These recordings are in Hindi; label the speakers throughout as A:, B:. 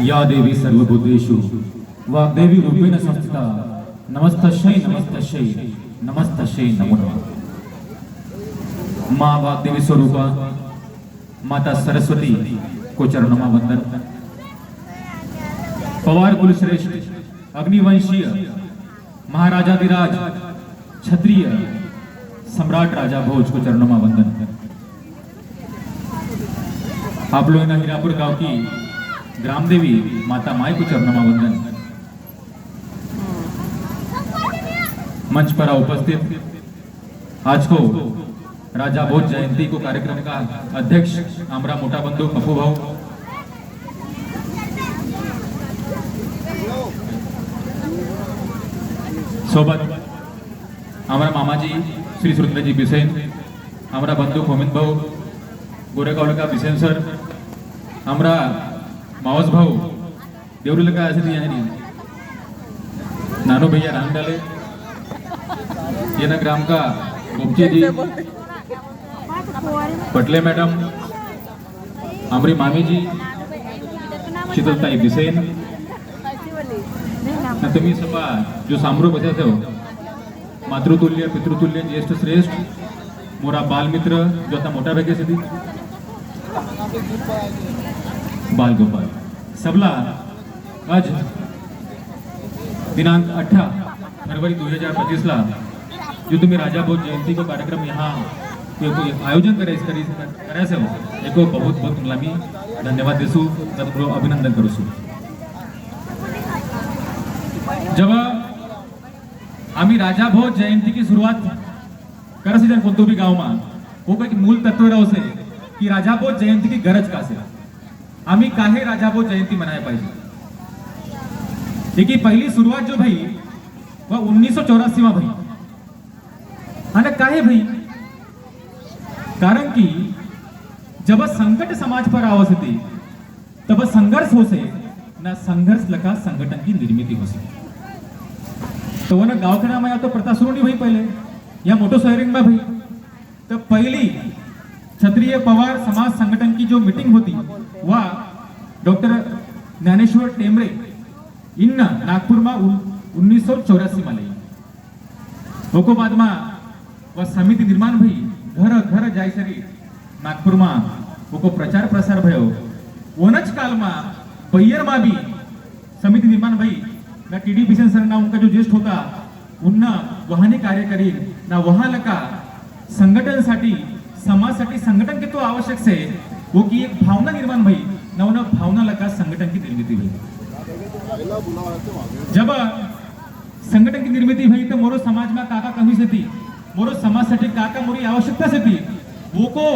A: या देवी सर्वभूतेषु वाग्देवी रूपेण संस्थिता नमस्तस्यै नमस्तस्यै नमस्तस्यै नमो नमः। माँ वाग्देवी स्वरूपा माता सरस्वती को चरणों में वंदन। पवार कुलश्रेष्ठ अग्निवंशीय महाराजाधिराज क्षत्रिय सम्राट राजा भोज को चरणों में वंदन। आप लोग हीरापुर गांव की ग्रामदेवी माता माई को चरणों में वंदन। मंच पर उपस्थित आज को राजा भोज जयंती को कार्यक्रम का अध्यक्ष आमरा मोटा बंधु पप्पू भाऊ, सोबत हमारा मामाजी श्री सुरेंद्रजी बिसेन, हमारा बंधु होमित भाऊ गोरेगाव का बिसेन सर, हमारा मावस भाऊ देवरुल का ऐसे दिया नहीं नानो भैया राम डाले, ये ना ग्राम का गोपची जी, पटले मैडम, हमारी मामी जी शीतलताई बिसेन, ना तुम्ही सभा जो सामरो बसे हो मातृतुल्य पितृतुल्य ज्येष्ठ श्रेष्ठ मोरा बाल मित्र जो आता मोटा भागे सदी बाल गोपाल सबला आज दिनांक 18 फरवरी 2025 ला जो तुम्ही राजा भोज जयंती को कार्यक्रम यहाँ आयोजन करायचं हो एक बहुत बहुत तुम्हाला मी धन्यवाद देसू, अभिनंदन करूसू। जब आम्ही राजा भोज जयंती की सुरुवात करसी जन कोणतो भी गाव में वो काही मूल तत्व रहे कि राजा भोज जयंती की गरज का से आम्ही काहे राजा भोज जयंती मनाया पाहिजे। देखिए पहली शुरुआत जो भाई वह 1984 में भाई आणि काहे भाई कारण कि जब संकट समाज पर आवत होती तब संघर्ष हो से ना संघर्ष लगा संगठन की निर्मिती हो से तो वो ना गाँव के नाम तो प्रथा सुरू नहीं भाई पहले या मोटो शहरिंग में भाई तो पहली क्षत्रिय पवार समाज संगठन की जो मीटिंग होती वह डॉक्टर ज्ञानेश्वर टेमरे इन नागपुर में 1984 में ली वो बाद में वह समिति निर्माण भाई घर घर जाय सरी नागपुर में वो प्रचार प्रसार भयो वनच काल में बैयर में भी समिति निर्माण भाई ना टीडी बिसेन सर ना उनका जो ज्येष्ठ होता उनना वहानी कार्य करी ना वहां लगा संगठन साठी समाज साठी संगठन के तो आवश्यक से वो की एक भावना निर्माण भाई ना उन भावना लगा संगठन की निर्मिती हुई। जब संगठन की निर्मिती हुई तो मोरो समाज में काका कमी से थी मोरो समाज साठी काका मोरी आवश्यकता से थी वो को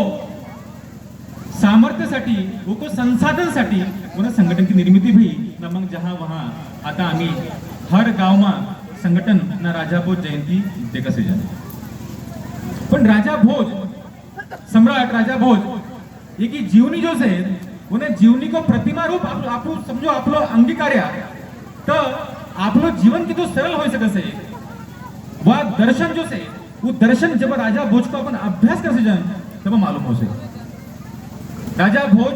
A: सामर्थ्य साठी वो को संसाधन साठी उन्हें संगठन की निर्मिती हुई न मग जहां वहां आता आम्ही हर गांव में संगठन ना राजा भोज जयंती देखा से जाए पण राजा भोज सम्राट राजा भोज ये की जीवनी जो से उन्हें जीवनी को प्रतिमा रूप आप समझो आप लोग अंगीकार्या तो आप लोग जीवन की तो सरल हो सके से वह दर्शन जो से वो दर्शन जब राजा भोज को अपन अभ्यास कर से जाए तब मालूम हो से राजा भोज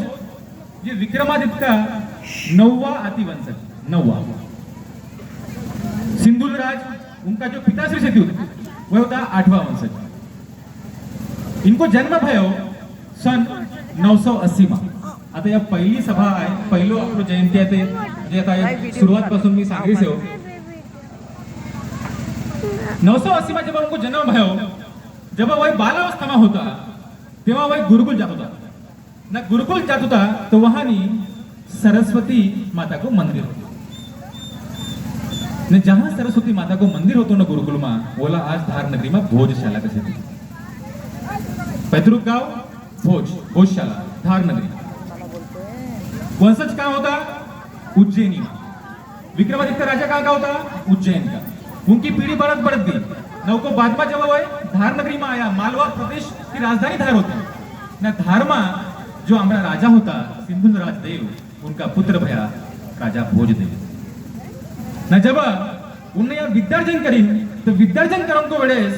A: ये विक्रमादित्य का 9वां अतिवंशज 9वां सिंधुल राज उनका जो पिताश्री से थी वह होता 8वां वंशज। इनको जन्म भयो सन 980 में। आता या पहिली सभा आहे पहिलो आपलो जयंती आहे ते जे आता सुरुवात पासून मी सांगली से हो 980 में जब उनको जन्म भयो जब वह बालावस्था में होता तेव्हा वह गुरुकुल जात होता ना गुरुकुल जात होता तो वहां सरस्वती माता को मंदिर होता ने जहां सरस्वती माता को मंदिर होतो ना गुरुकुल में बोला आज धार नगरी में भोजशाला कसे थी पैतृक गांव भोज भोजशाला धार नगरी वंशज कहाँ होता उज्जैनी में विक्रमादित्य राजा कहाँ का होता उज्जैन का उनकी पीढ़ी बढ़त गई न को बाद में जब वह धार नगरी में आया मालवा प्रदेश की राजधानी धार होती न धार में जो हमारा राजा होता सिंधुल राजदेव उनका पुत्र भया राजा भोजदेव न जब उन्हें यहाँ विद्यार्जन करी तो विद्यार्जन करने को वेळेस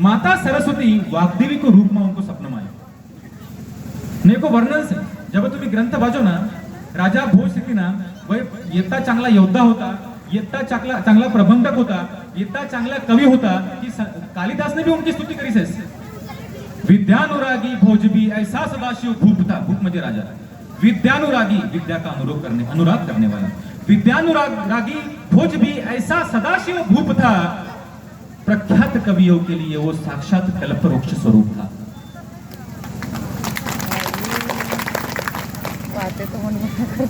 A: माता सरस्वती वाग्देवी को रूप में उनको सपना में आया। को वर्णन से जब तुम्हें ग्रंथ वाचो ना राजा भोज थी ना वह इतना चांगला योद्धा होता, इतना चांगला प्रबंधक होता, इतना चांगला कवि होता कि कालिदास ने भी उनकी स्तुति करी है। विद्यानुरागी भोज भी ऐसा सदाशिव भूप था, भूप म्हणजे राजा, विद्यानुरागी विद्या का अनुराग करने वाला, विद्यानुरागी भोज भी ऐसा सदाशिव भूप था, प्रख्यात कवियों के लिए वो साक्षात कल्पवृक्ष स्वरूप था।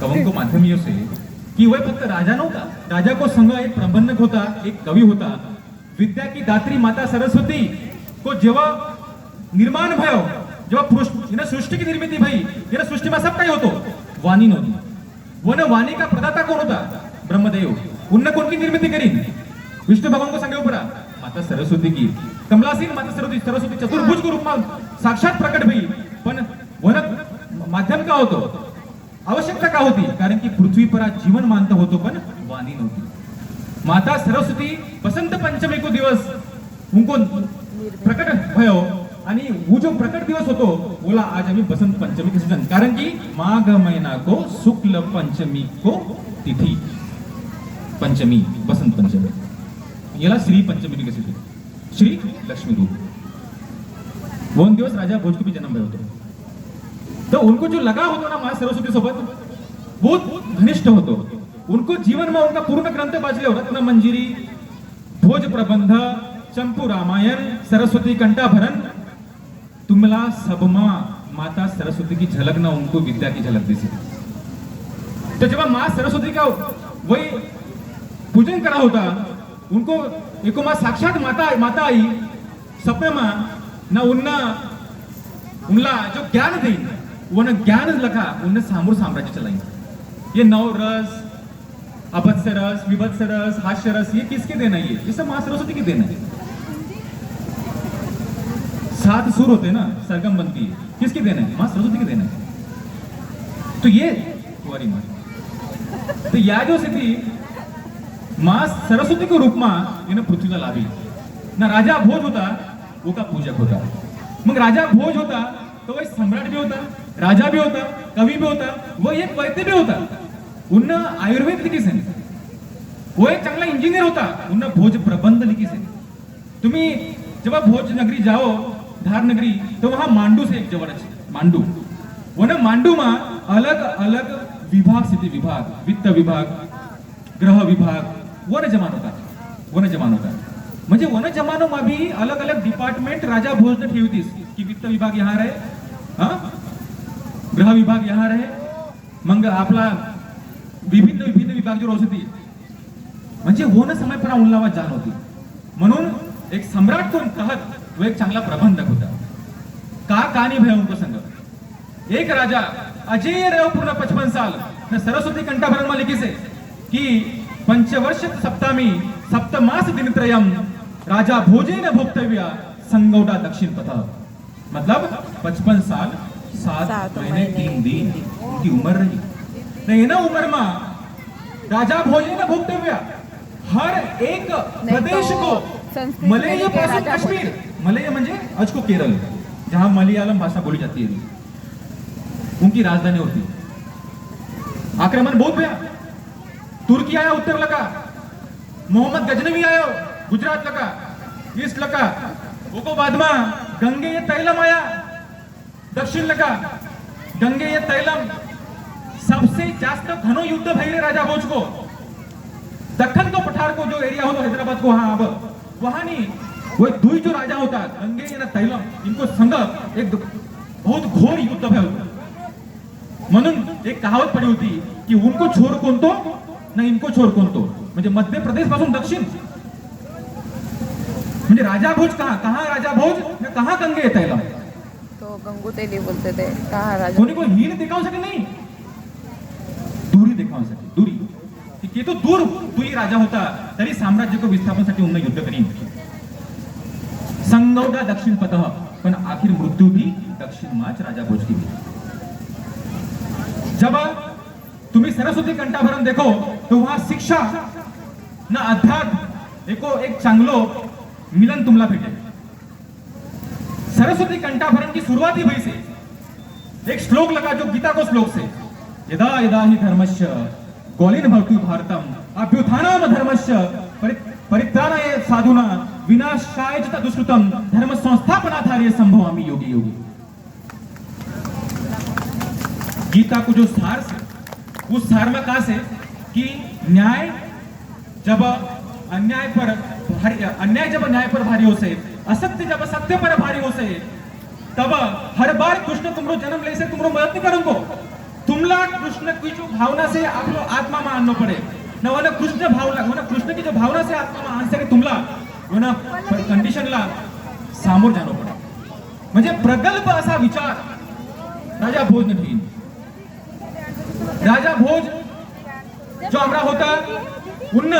A: कवों को माध्यमियों से कि वह फक्त राजा नव्हता, राजा को संग एक प्रबंधक होता, एक कवी होता। विद्या की दात्री माता सरस्वती को जेव्हा निर्माण भयो, जेव्हा सृष्टि की निर्मिती भई, या सृष्टि में सब काही होतो, वाणी नव्हती। वन वाणी का प्रदाता कोण होता? ब्रह्मदेव। उन्न कोण की निर्मिती करीन? विष्णु भगवान को संगे ऊपरा माता सरस्वती की, कमलासीन माता सरस्वती चतुर्भुज के रूप में साक्षात प्रकट भई। पण वन माध्यम का होतो, आवश्यकता का होती? कारण की पृथ्वी पर आज जीवन मानत होतो, पण वाणी नव्हती। माता सरस्वती बसंत पंचमी को दिवस उनको प्रकट भयो, आणि वो जो प्रकट दिवस होतो बोला आज आम्ही बसंत पंचमी के सीजन, कारण की माघ महीना को शुक्ल पंचमी को तिथि पंचमी, बसंत पंचमी, याला श्री पंचमी के सीजन, श्री लक्ष्मी रूप। वो दिवस राजा भोज को भी जन्म भयो होतो। तो उनको जो लगा होतो ना मां सरस्वती सोबत बहुत घनिष्ठ होतो। उनको जीवन में उनका पूर्ण ग्रंथ वाचले, रत्न मंजिरी, भोज प्रबंध, चंपू रामायण, सरस्वती कंठाभरण, तुमला सबमा माता सरस्वती की झलक ना उनको विद्या की झलक दिसी। तो जब मां सरस्वती का वही पूजन करा होता, उनको एको मां साक्षात माता आई सपने में ना उनला जो ज्ञान दी, वो ना ज्ञान लखा उनने सामूर साम्राज्य चलाई। ये नौ रस, अभत्स रस, विभत्स रस, हास्य रस, ये किसके देना है? ये सब मां सरस्वती की देना है। 7 सुर होते ना, सरगम बनती है, किसकी देना है? मां सरस्वती की देना है। तो ये कुंवारी मां, तो या जो स्थिति मां सरस्वती के रूप में इन्हें पृथ्वीला लावी ना। राजा भोज होता वो का पूजक होता, मग राजा भोज होता तो वह सम्राट भी होता, राजा भी होता, कवि भी होता, वो एक वैद्य भी होता, उन्न आयुर्वेद लिखी से, वो एक चांगला इंजिनियर होता, उन्न भोज प्रबंध लिखी से। तुम्ही जब भोज नगरी जाओ, धार नगरी, तो वहां मांडू से एक जवळ मांडू, वो ना मांडू में अलग अलग विभाग, स्थिति विभाग, वित्त विभाग, ग्रह विभाग, वन जमान होता। म्हणजे वन जमानो में भी अलग अलग डिपार्टमेंट राजा भोज ने ठेवतीस कि वित्त विभाग यहाँ रहे, ग्रह विभाग यहाँ रहे, मग आपला विभिन्न विभाग जो रोजती, म्हणजे वन समय पर उल्लावा जान होती। म्हणून एक सम्राट को कहत वो एक चांगला प्रबंधक होता। का कहानी भय उनको संग एक राजा अजय रहो पूर्ण 55 साल न सरस्वती कंठाभरण में लिखी से कि पंचवर्ष सप्तामी सप्तमास दिनत्रयम राजा भोजे न भोक्तव्या संगौटा दक्षिण पथ। मतलब 55 साल 7 महीने 3 दिन उनकी उम्र रही। नहीं ना उम्र में राजा भोजे न भोक्तव्या हर एक प्रदेश को, मलय पासून काश्मीर, मलय म्हणजे आज को केरल, जहां मलयालम भाषा बोली जाती है, उनकी राजधानी होती। आक्रमण बहुत भया, तुर्की आया उत्तर लगा, मोहम्मद गजनवी आयो गुजरात लगा, ईस्ट लगा, वो बाद में गंगे ये तैलम आया दक्षिण लगा, गंगे ये तैलम सबसे जास्त घनो युद्ध भैले राजा भोज को। दक्खन को पठार को जो एरिया हो हैदराबाद को, वहां अब वहां नहीं, वो दुई जो राजा होता गंगे या तैलम, इनको संग एक बहुत घोर युद्ध भय होता। म्हणून एक कहावत पड़ी होती कि उनको छोर कोण तो ना इनको छोर कोण तो, म्हणजे मध्य प्रदेश पासून दक्षिण, म्हणजे राजा भोज कहाँ राजा भोज ना कहाँ गंगे तैलम।
B: तो गंगूतेली बोलते थे, कहाँ राजा
A: कोणी को हीन दिखाऊ सके नहीं, दूरी दिखाऊ सके, दूरी कि तो दूरी राजा होता तरी साम्राज्य को विस्थापनासाठी उन्हें युद्ध करीन। संगौटा दक्षिण पथ, पण आखिर मृत्यू भी दक्षिण माच राजा भोज की। जब तुम्ही सरस्वती कंठाभरण देखो तो वहां शिक्षा ना अध्यात्म एको एक चांगलो मिलन तुमला भेटे। सरस्वती कंठाभरण की शुरुआत ही वही से, एक श्लोक लगा जो गीता को श्लोक से, यदा यदा हि धर्मस्य ग्लानिर्भवति भवति भारतम अभ्युत्थानं धर्मस्य परित्राणाय साधूना विनाशाय च तदुश्रुतम धर्म संस्थापनार्थाय संभवामि योगी योगी। गीता को जो सार से, उस सार में कहा से कि न्याय जब अन्याय जब न्याय पर भारी हो से, असत्य जब सत्य पर भारी हो से, तब हर बार कृष्ण तुमरो जन्म ले से तुमरो मदद नहीं करूंगो। तुमला कृष्ण की जो भावना से आप लोग आत्मा में आणनो पड़े ना, वो कृष्ण की जो भावना से आत्मा में आणसे तुमला वो ना कंडिशन ला सामोर जानो पड़े। म्हणजे प्रगल्भ असा विचार राजा भोज ने ठेवला। राजा भोज जो आमरा होता उन्न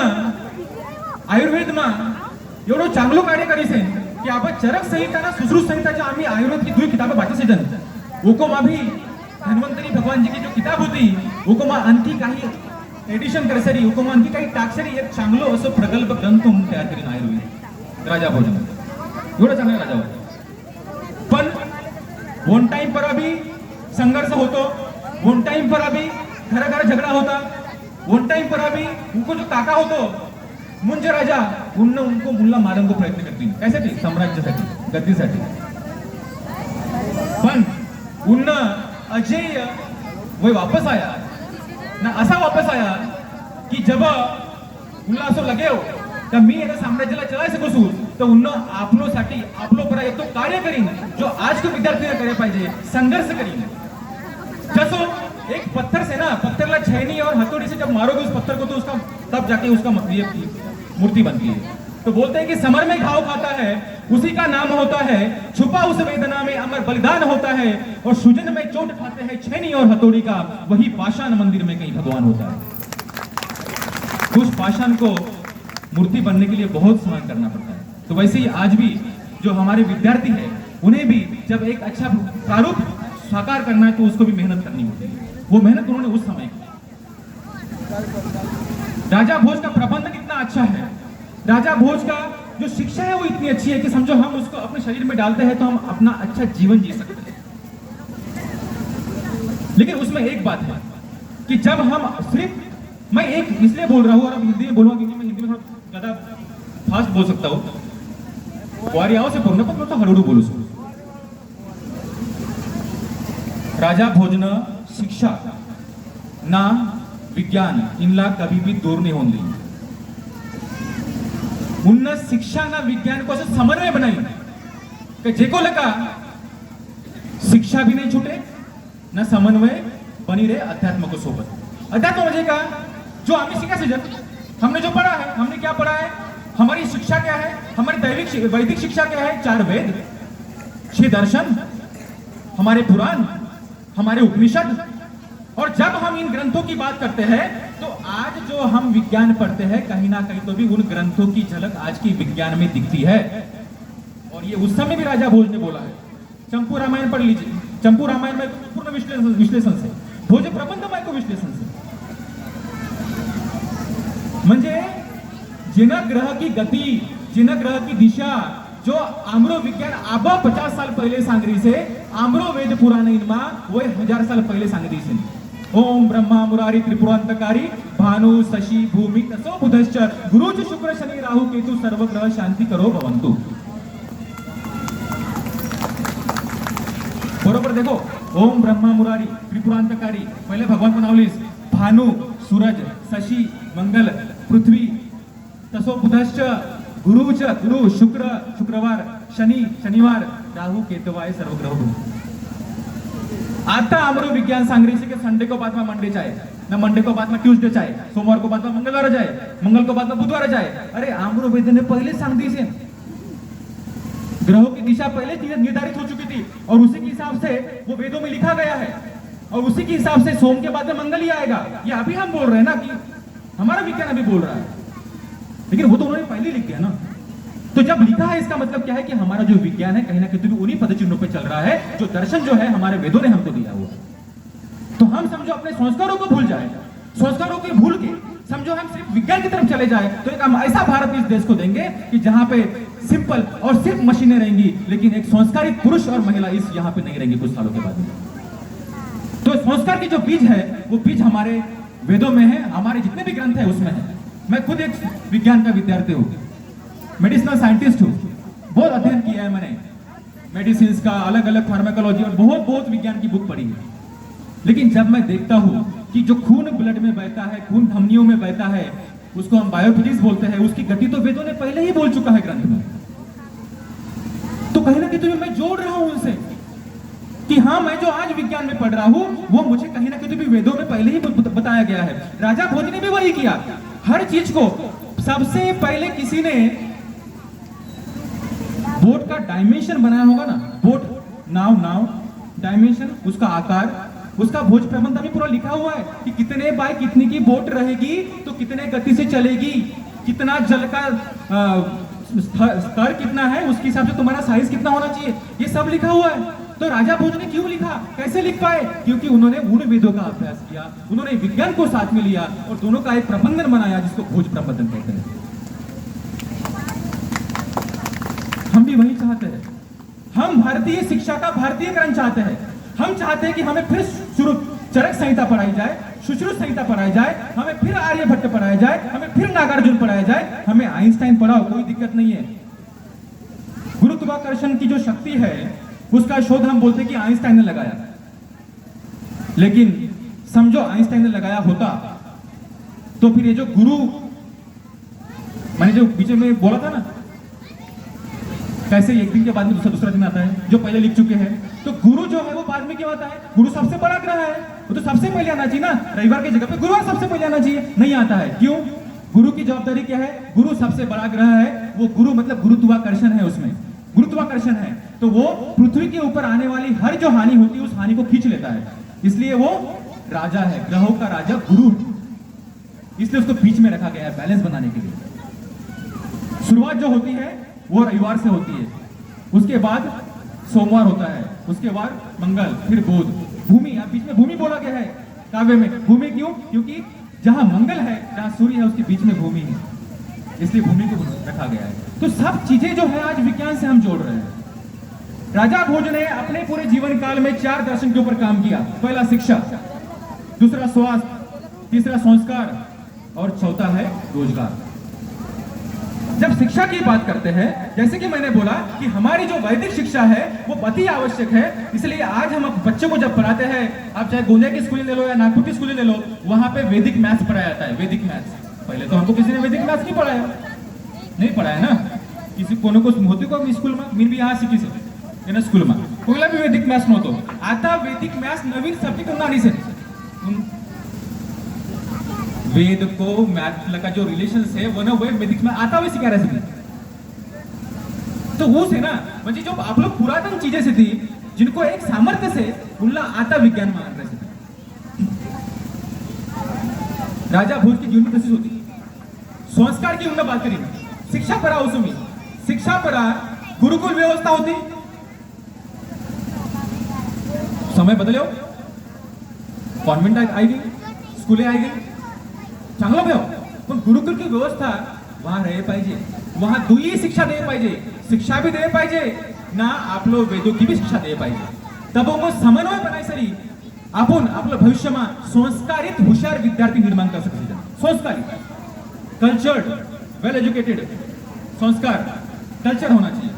A: आयुर्वेद में एवढो चांगलो कार्य करी से कि आपण चरक संहिता ना सुश्रुत संहिता जो आम्ही आयुर्वेद की दुई किताबें बाटी से जन ओको मा भी धन्वंतरी भगवान जी की जो किताब होती ओको मा आणखी काही एडिशन करसरी ओको मा आणखी काही टाकसरी एक चांगलो असो प्रगल्भ ग्रंथ म्हणून तयार करीन आयुर्वेद राजा भोज एवढं चांगला राजा होता। पण वन टाइम पर अभी संघर्ष होतो, वन टाइम पर अभी घर घर झगड़ा होता, वन टाइम पर अभी उनको जो काका होतो मुंज राजा उनको मुल्ला मारने को प्रयत्न करती कैसे साम्राज्यासाठी गद्दीसाठी। पण उन्न अजय वही वापस आया ना, असा वापस आया कि जब उनला असो लगे हो तर मी या साम्राज्याला चलाय सकूसू तर उन्न आपलो साठी आपलो पर एक तो कार्य करीन जो आज के विद्यार्थी ने करे पाहिजे, संघर्ष करीन। जसो एक पत्थर से ना, पत्थर ला छैनी और हथौड़ी से जब मारोगे उस पत्थर को तो उसका तब जाके उसका मूर्ति बनती है। तो बोलते हैं कि समर में घाव खाता है उसी का नाम होता है, छुपा उस वेदना में अमर बलिदान होता है, और सुजन में चोट खाते हैं छैनी और हथौड़ी का, वही पाषाण मंदिर में कहीं भगवान होता है। उस पाषाण को मूर्ति बनने के लिए बहुत सहन करना पड़ता है। तो वैसे ही आज भी जो हमारे विद्यार्थी है उन्हें भी जब एक अच्छा प्रारूप साकार करना है तो उसको भी मेहनत करनी होती है। वो मेहनत उन्होंने उस समय की। राजा भोज का प्रबंध कितना अच्छा है, राजा भोज का जो शिक्षा है वो इतनी अच्छी है कि समझो हम उसको अपने शरीर में डालते हैं तो हम अपना अच्छा जीवन जी सकते हैं। लेकिन उसमें एक बात है कि जब हम सिर्फ, मैं एक इसलिए बोल रहा हूं और अब हिंदी में बोलूंगा क्योंकि मैं हिंदी में थोड़ा ज्यादा फास्ट बोल सकता हूं, वारियाओं से बोलना पर तो हड़ूड़ू बोलू सो। राजा भोजन शिक्षा ना विज्ञान इनला कभी भी दूर नहीं होने दी। उन्न शिक्षा ना विज्ञान को असं समन्वय बनाई कि जेको लगा शिक्षा भी नहीं छूटे ना समन्वय बनी रहे अध्यात्म को सोबत। अध्यात्म म्हणजे का जो आम्ही शिका से हमने जो पढ़ा है, हमने क्या पढ़ा है, हमारी शिक्षा क्या है, हमारी दैविक वैदिक शिक्षा क्या है, 4 वेद, 6 दर्शन, हमारे पुराण, हमारे उपनिषद। और जब हम इन ग्रंथों की बात करते हैं तो आज जो हम विज्ञान पढ़ते हैं कहीं ना कहीं तो भी उन ग्रंथों की झलक आज की विज्ञान में दिखती है। और ये उस समय भी राजा भोज ने बोला है। चंपू रामायण पढ़ लीजिए, चंपू रामायण में पूर्ण विश्लेषण से, भोज प्रबंधमय को विश्लेषण से, म्हणजे जिन ग्रह की गति, जिन ग्रह की दिशा जो आम्रो विज्ञान अब 50 साल पहले सांगरी से, आम्रो वेद पुराण इनमा वो 1000 साल पहले सांगरी से। ओम ब्रह्मा मुरारी त्रिपुरांतकारी भानु शशि भूमि तसो बुधश्च गुरुच शुक्र शनि राहु केतु सर्व ग्रह शांति करो भवंतु। बरोबर देखो, ओम ब्रह्मा मुरारी त्रिपुरांतकारी, पहले भगवान बनावलीस भानु सूरज शशि मंगल पृथ्वी तसो बुधश्च गुरुच गुरु शुक्र शुक्रवार शनि शनिवार राहु केतुवाय सर्व ग्रह। आता अमरो विज्ञान सांगरी से कि संडे को बाद में मंडे जाए ना, मंडे को बाद में ट्यूसडे जाए, सोमवार को बाद में मंगलवार जाए, मंगल को बाद में बुधवार जाए। अरे आमरो वेद ने पहले सांग दी से, ग्रहों की दिशा पहले निर्धारित हो चुकी थी और उसी के हिसाब से वो वेदों में लिखा गया है, और उसी के हिसाब से सोम के बाद में मंगल ही आएगा। ये अभी हम बोल रहे हैं ना कि हमारा विज्ञान अभी बोल रहा है, लेकिन वो तो उन्होंने पहले लिख दिया ना। तो जब लिखा है इसका मतलब क्या है कि हमारा जो विज्ञान है कहीं ना कहीं उन्हीं पदचिन्हों पे चल रहा है, जो दर्शन जो है हमारे वेदों ने हमको दिया हुआ है। तो हम समझो अपने संस्कारों को भूल जाए, संस्कारों को भूल के समझो हम सिर्फ विज्ञान की तरफ चले जाए तो एक हम ऐसा भारत इस देश को देंगे कि जहां पे सिंपल और सिर्फ मशीनें रहेंगी, लेकिन एक संस्कारित पुरुष और महिला इस यहाँ पे नहीं रहेंगे कुछ सालों के बाद में। तो संस्कार की जो बीज है वो बीज हमारे वेदों में है, हमारे जितने भी ग्रंथ है उसमें है। मैं खुद एक विज्ञान का विद्यार्थी हूँ, मेडिसिनल साइंटिस्ट हूँ, बहुत अध्ययन किया है मैंने मेडिसिन का, अलग अलग फार्माकोलॉजी और बहुत बहुत विज्ञान की बुक पढ़ी है। लेकिन जब मैं देखता हूँ कि जो खून ब्लड में बहता है, खून धमनियों में बहता है, उसको हम बायोफिजिक्स बोलते हैं, उसकी गति तो वेदों ने पहले ही बोल चुका है ग्रंथ में। तो कहीं ना कहीं मैं जोड़ रहा हूं उनसे कि हाँ, मैं जो आज विज्ञान में पढ़ रहा हूं वो मुझे कहीं ना कहीं भी वेदों में पहले ही बताया गया है। राजा भोज ने भी वही किया। हर चीज को सबसे पहले किसी ने बोट का डायमेंशन बनाया होगा ना, बोट, नाव डायमेंशन, उसका आकार, उसका भोज प्रबंध में पूरा लिखा हुआ है कि कितने बाय कितनी की बोट रहेगी तो कितने गति से चलेगी, कितना जल का स्तर कितना है, उसके हिसाब से तुम्हारा साइज कितना होना चाहिए, ये सब लिखा हुआ है। तो राजा भोज ने क्यों लिखा, कैसे लिख पाए? क्योंकि उन्होंने उन वेदों का अभ्यास किया, उन्होंने विज्ञान को साथ में लिया और दोनों का एक प्रबंधन बनाया जिसको भोज प्रबंधन कहते हैं। हम भी वही चाहते हैं। हम भारतीय शिक्षा का भारतीयकरण चाहते हैं। हम चाहते हैं कि हमें फिर शुरू चरक संहिता पढ़ाई जाए, सुश्रुत संहिता पढ़ाई जाए, हमें फिर आर्यभट्ट पढ़ाया जाए, हमें फिर नागार्जुन पढ़ाया जाए, हमें आइंस्टाइन पढ़ाओ, कोई दिक्कत नहीं है। गुरुत्वाकर्षण की जो शक्ति है उसका शोध हम बोलते हैं कि आइंस्टाइन ने लगाया, लेकिन समझो आइंस्टाइन ने लगाया होता तो फिर ये जो गुरु, मैंने जो बीच में बोला था ना, कैसे एक दिन के बाद में दूसरा दिन आता है, जो पहले लिख चुके हैं, तो गुरु जो है वो बाद में क्यों आता है? गुरु सबसे बड़ा ग्रह है, वो तो सबसे पहले आना चाहिए ना। रविवार की जगह पे गुरुवार सबसे पहले आना चाहिए, नहीं आता है। क्यों? गुरु की जवाबदारी क्या है? गुरु सबसे बड़ा ग्रह है, वो गुरु मतलब गुरुत्वाकर्षण है, उसमें गुरुत्वाकर्षण है, तो वो पृथ्वी के ऊपर आने वाली हर जो हानि होती है उस हानि को खींच लेता है, इसलिए वो राजा है, ग्रहों का राजा गुरु, इसलिए उसको बीच में रखा गया है बैलेंस बनाने के लिए। शुरुआत जो होती है वो रविवार से होती है, उसके बाद सोमवार होता है, उसके बाद मंगल, फिर बुध, भूमि, अब बीच में भूमि बोला गया है काव्य में। भूमि क्यों? क्योंकि जहां मंगल है, जहां सूर्य है, उसके बीच में भूमि है, इसलिए भूमि को रखा गया है। तो सब चीजें जो है आज विज्ञान से हम जोड़ रहे हैं। राजा भोज ने अपने पूरे जीवन काल में 4 दर्शन के ऊपर काम किया। पहला शिक्षा, दूसरा स्वास्थ्य, तीसरा संस्कार और चौथा है रोजगार। जब शिक्षा की बात करते हैं, जैसे कि मैंने बोला कि हमारी जो वैदिक शिक्षा है वो अति आवश्यक है, इसलिए आज हम बच्चों को जब पढ़ाते हैं, आप चाहे गोंदिया की स्कूल ले लो या नागपुर की स्कूल ले लो, वहां पे वैदिक मैथ्स पढ़ाया जाता है। वैदिक मैथ्स पहले तो हमको किसी ने वैदिक मैथ्स नहीं पढ़ाया, नहीं पढ़ाया ना, किसी को होती को स्कूल में मी बी यहाँ सीखी से स्कूल में कोईला भी वैदिक मैथ्स नव्हतो। आता वैदिक मैथ्स नवीन सब्जेक्ट होणार से वेद को मैथ का जो रिलेशन है वो ना वैदिक में आता हुए सिखा रहे थे। तो वो से ना म्हणजे जो आप लोग पुरातन चीजें से थी जिनको एक सामर्थ्य से उनला आता विज्ञान मान रहे थे। राजा भोज की जीवन तशीच होती। संस्कार की उन्हें बात करी, शिक्षा परा हो तुम्ही, शिक्षा परा गुरुकुल व्यवस्था होती, समय बदले हो, कॉन्वेंट आई गई, स्कूलें आई गई, चांगला भेव, पण गुरुकुल की व्यवस्था वहां रहे पाहिजे, वहां दुई शिक्षा दे पाहिजे, शिक्षा भी दे पाहिजे ना आपलो वेदों की भी शिक्षा दे पाहिजे। तब मग समन्वय बनायसाठी आपण आपलं भविष्यमा संस्कारित हुशार विद्यार्थी निर्माण कर सकते। संस्कारित, कल्चर्ड, वेल एजुकेटेड, संस्कार कल्चर होना चाहिए।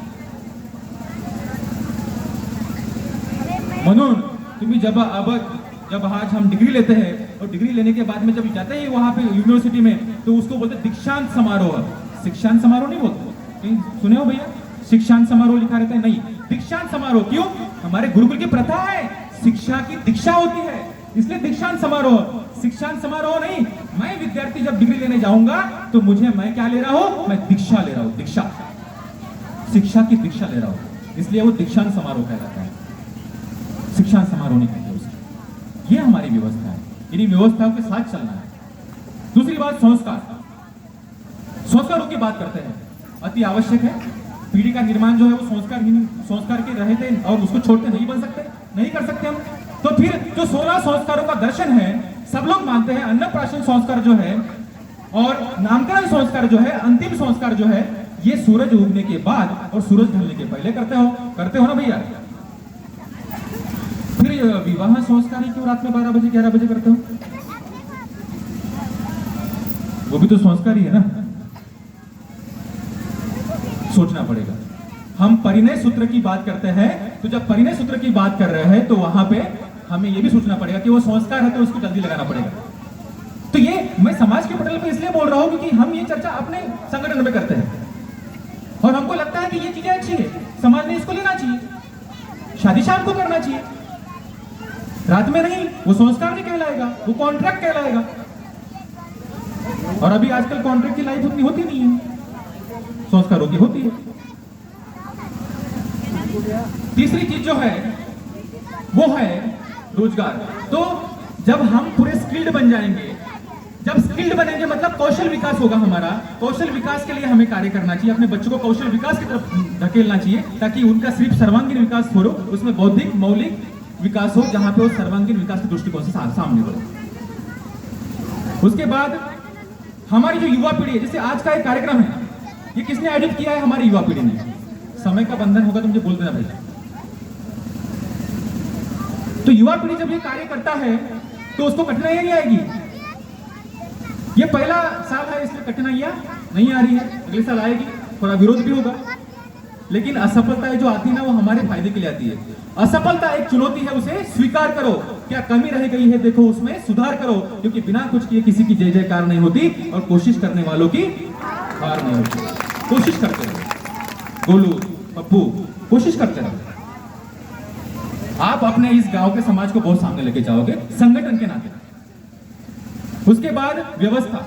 A: म्हणून तुम्ही जब आज हम डिग्री लेते हैं और डिग्री लेने के बाद में जब जाते हैं वहां पे यूनिवर्सिटी में, तो उसको बोलते दीक्षांत समारोह। शिक्षांत समारोह नहीं बोलते, सुने हो भैया? शिक्षांत समारोह लिखा रहता है, नहीं, दीक्षांत समारोह। क्यों? हमारे गुरुकुल की प्रथा है, शिक्षा की दीक्षा होती है, इसलिए दीक्षांत समारोह। शिक्षांत समारोह नहीं, मैं विद्यार्थी जब डिग्री लेने जाऊंगा तो मैं क्या ले रहा हूं? मैं दीक्षा ले रहा हूं, दीक्षा, शिक्षा की दीक्षा ले रहा हूं, इसलिए वो दीक्षांत समारोह कहलाता है, शिक्षांत समारोह नहीं कहते उसको। ये हमारी व्यवस्था है, इन्हीं व्यवस्थाओं के साथ चलना है। दूसरी बात, संस्कार। संस्कारों की बात करते हैं, अति आवश्यक है। पीढ़ी का निर्माण जो है वो संस्कार के रहते और उसको छोड़ते नहीं कर सकते हम। तो फिर जो 16 संस्कारों का दर्शन है, सब लोग मानते हैं अन्नप्राशन संस्कार जो है और नामकरण संस्कार जो है, अंतिम संस्कार जो है, ये सूरज उगने के बाद और सूरज ढलने के पहले करते हो ना भैया। फिर ये विवाह संस्कार ही क्यों रात में 12 बजे 11 बजे करते हो? वो भी तो संस्कार ही है ना। सोचना पड़ेगा। हम परिणय सूत्र की बात करते हैं, तो जब परिणय सूत्र की बात कर रहे हैं तो वहां पे हमें यह भी सोचना पड़ेगा कि वो संस्कार है तो उसको जल्दी लगाना पड़ेगा। तो ये मैं समाज के पटल पे इसलिए बोल रहा हूं क्योंकि हम ये चर्चा अपने संगठन में करते हैं और हमको लगता है कि ये चीजें अच्छी है, समाज ने इसको लेना चाहिए, शादी शाम को करना चाहिए, रात में नहीं। वो संस्कार नहीं कहलाएगा, वो कॉन्ट्रैक्ट कहलाएगा। और अभी आजकल कॉन्ट्रैक्ट की लाइफ उतनी होती नहीं है, संस्कारों की होती है। तीसरी चीज जो है वो है रोजगार। तो जब हम पूरे स्किल्ड बन जाएंगे, जब स्किल्ड बनेंगे मतलब कौशल विकास होगा हमारा। कौशल विकास के लिए हमें कार्य करना चाहिए, अपने बच्चों को कौशल विकास की तरफ धकेलना चाहिए ताकि उनका सिर्फ सर्वांगीण विकास हो, उसमें बौद्धिक मौलिक विकास हो, जहां पे वो सर्वांगीण विकास के दृष्टिकोण से सामने बढ़े। उसके बाद हमारी जो युवा पीढ़ी है, जैसे आज का एक कार्यक्रम है, ये किसने आयोजित किया है? हमारी युवा पीढ़ी ने। समय का बंधन होगा तो मुझे बोल देना भाई। तो युवा पीढ़ी जब ये कार्य करता है तो उसको कठिनाइयां नहीं आएगी। ये पहला साल है इसलिए कठिनाइयां नहीं आ रही है, अगले साल आएगी, थोड़ा विरोध भी होगा, लेकिन असफलताएं जो आती है ना वो हमारे फायदे के लिए आती है। असफलता एक चुनौती है, उसे स्वीकार करो। क्या कमी रह गई है देखो, उसमें सुधार करो, क्योंकि बिना कुछ किए किसी की जय जयकार नहीं होती और कोशिश करने वालों की हार नहीं होती। कोशिश करते रहो, गोलू पप्पू कोशिश करते रहो। आप अपने इस गांव के समाज को बहुत सामने लेके जाओगे संगठन के नाते। उसके बाद व्यवस्था।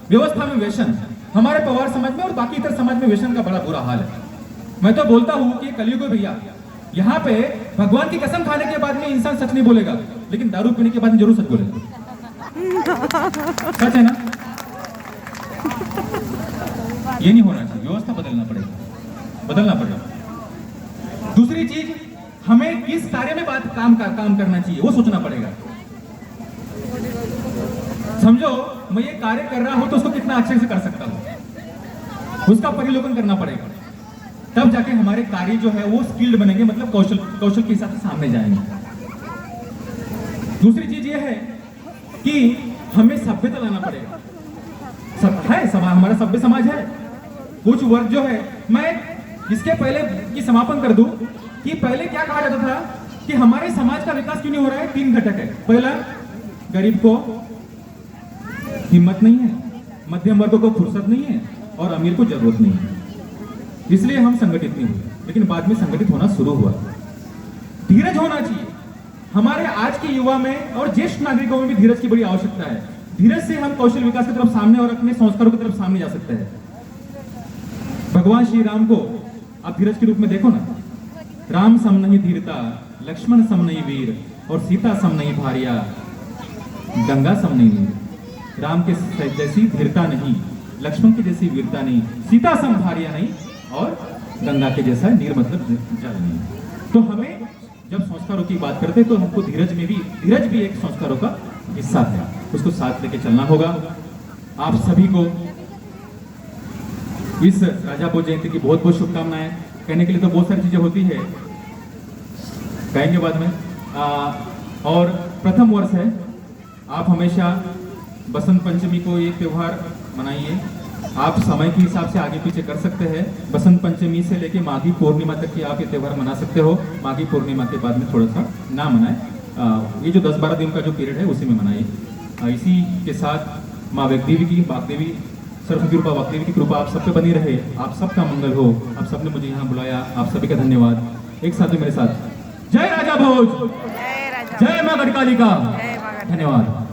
A: व्यवस्था में वेशन, हमारे पवार समाज में और बाकी इतर समाज में वेशन का बड़ा बुरा हाल है। मैं तो बोलता हूं कि कलयुग है भैया, यहाँ पे भगवान की कसम खाने के बाद में इंसान सच नहीं बोलेगा, लेकिन दारू पीने के बाद में जरूर सच बोलेगा। सच है ना? ये नहीं होना चाहिए, व्यवस्था बदलना पड़ेगा, बदलना पड़ेगा। दूसरी चीज, हमें किस कार्य में काम करना चाहिए वो सोचना पड़ेगा। समझो मैं ये कार्य कर रहा हूं तो उसको कितना अच्छे से कर सकता हूं, उसका परिलोकन करना पड़ेगा। तब जाके हमारे कार्य जो है वो स्किल्ड बनेंगे, मतलब कौशल के हिसाब से सामने जाएंगे। दूसरी चीज ये है कि हमें सभ्यता लाना पड़ेगा। हमारा सभ्य समाज है। कुछ वर्ग जो है, मैं इसके पहले की समापन कर दूं कि पहले क्या कहा जाता था कि हमारे समाज का विकास क्यों नहीं हो रहा है? 3 घटक है। पहला, गरीब को हिम्मत नहीं है, मध्यम वर्ग को फुर्सत नहीं है और अमीर को जरूरत नहीं है, इसलिए हम संगठित नहीं हुए। लेकिन बाद में संगठित होना शुरू हुआ। धीरज होना चाहिए हमारे आज के युवा में और ज्येष्ठ नागरिकों में भी धीरज की बड़ी आवश्यकता है। धीरज से हम कौशल विकास की तरफ सामने और अपने संस्कारों की तरफ सामने जा सकते हैं। भगवान श्री राम को आप धीरज के रूप में देखो ना। राम सम नहीं धीरता, लक्ष्मण सम नहीं वीर, और सीता सम नहीं भार्या, गंगा सम नहीं वीर। राम के जैसी धीरता नहीं, लक्ष्मण की जैसी वीरता नहीं, सीता सम भार्या नहीं, और गंगा के जैसा नीर मतलब जल नहीं। तो हमें जब संस्कारों की बात करते तो हमको धीरज भी एक संस्कारों का हिस्सा है, उसको साथ लेके चलना होगा। आप सभी को इस राजा भोज जयंती की बहुत बहुत शुभकामनाएं। कहने के लिए तो बहुत सारी चीजें होती है, कहेंगे बाद में। और प्रथम वर्ष है, आप हमेशा बसंत पंचमी को ये त्योहार मनाइए। आप समय के हिसाब से आगे पीछे कर सकते हैं। बसंत पंचमी से लेके माघी पूर्णिमा तक की आप ये त्योहार मना सकते हो। माघी पूर्णिमा के बाद में थोड़ा सा ना मनाएं, ये जो 10-12 दिन का जो पीरियड है उसी में मनाइए। इसी के साथ माँ वाग्देवी सरस्वती रूपा वाग्देवी की कृपा आप सब पे बनी रहे। आप सबका मंगल हो। आप सबने मुझे यहाँ बुलाया, आप सभी का धन्यवाद। एक साथ मेरे साथ जय राजा भोज, जय माँ गढ़कालिका, धन्यवाद।